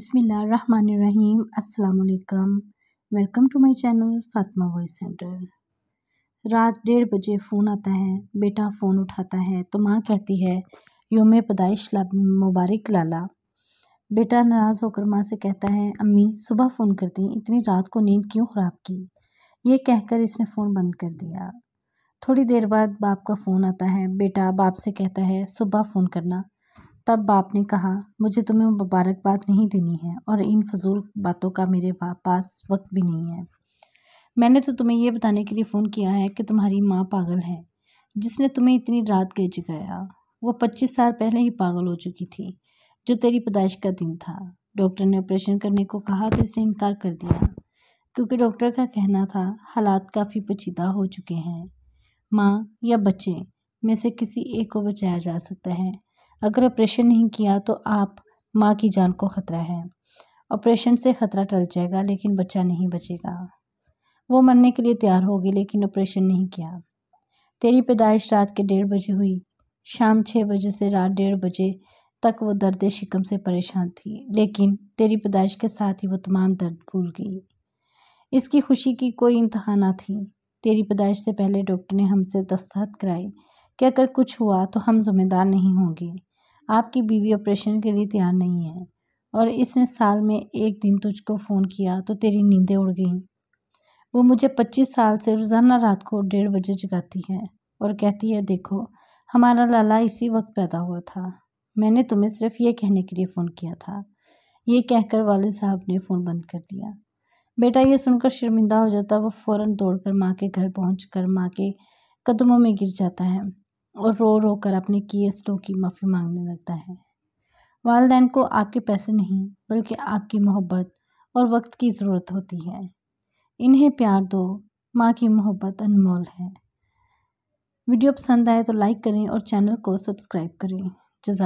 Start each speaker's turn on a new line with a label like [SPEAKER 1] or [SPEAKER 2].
[SPEAKER 1] बिस्मिल्लाहिर्रहमानिर्रहीम। अस्सलाम वालेकुम। Welcome to my channel Fatima voice centre. रात 1:30 बजे फ़ोन आता है। बेटा फ़ोन उठाता है तो माँ कहती है, यौम पैदाइश मुबारक लाला। बेटा नाराज़ होकर माँ से कहता है, अम्मी सुबह फ़ोन करती, इतनी रात को नींद क्यों ख़राब की। ये कहकर इसने फ़ोन बंद कर दिया। थोड़ी देर बाद बाप का फ़ोन आता है। बेटा बाप से कहता है, सुबह फ़ोन करना। तब बाप ने कहा, मुझे तुम्हें मुबारकबाद नहीं देनी है और इन फजूल बातों का मेरे पास वक्त भी नहीं है। मैंने तो तुम्हें ये बताने के लिए फ़ोन किया है कि तुम्हारी माँ पागल है, जिसने तुम्हें इतनी रात के जगाया। वो 25 साल पहले ही पागल हो चुकी थी, जो तेरी पैदाइश का दिन था। डॉक्टर ने ऑपरेशन करने को कहा तो इसने इनकार कर दिया, क्योंकि डॉक्टर का कहना था हालात काफ़ी पेचीदा हो चुके हैं। माँ या बच्चे में से किसी एक को बचाया जा सकता है। अगर ऑपरेशन नहीं किया तो आप माँ की जान को खतरा है। ऑपरेशन से खतरा टल जाएगा लेकिन बच्चा नहीं बचेगा। वो मरने के लिए तैयार होगी लेकिन ऑपरेशन नहीं किया। तेरी पैदाइश रात के 1:30 बजे हुई। शाम 6 बजे से रात 1:30 बजे तक वो दर्द शिकम से परेशान थी, लेकिन तेरी पैदाइश के साथ ही वो तमाम दर्द भूल गई। इसकी खुशी की कोई इंतहा ना थी। तेरी पैदाइश से पहले डॉक्टर ने हमसे दस्तखत कराए कि अगर कुछ हुआ तो हम जिम्मेदार नहीं होंगे। आपकी बीवी ऑपरेशन के लिए तैयार नहीं है और इसने साल में एक दिन तुझको फ़ोन किया तो तेरी नींदें उड़ गईं। वो मुझे 25 साल से रोज़ाना रात को 1:30 बजे जगाती है और कहती है, देखो हमारा लाला इसी वक्त पैदा हुआ था। मैंने तुम्हें सिर्फ ये कहने के लिए फ़ोन किया था। ये कहकर वालिद साहब ने फ़ोन बंद कर दिया। बेटा ये सुनकर शर्मिंदा हो जाता। वो फ़ौरन दौड़कर माँ के घर पहुंचकर माँ के कदमों में गिर जाता है और रो रो कर अपने किए सलूक की माफ़ी मांगने लगता है। वालिदैन को आपके पैसे नहीं बल्कि आपकी मोहब्बत और वक्त की ज़रूरत होती है। इन्हें प्यार दो। माँ की मोहब्बत अनमोल है। वीडियो पसंद आए तो लाइक करें और चैनल को सब्सक्राइब करें। जज़ाक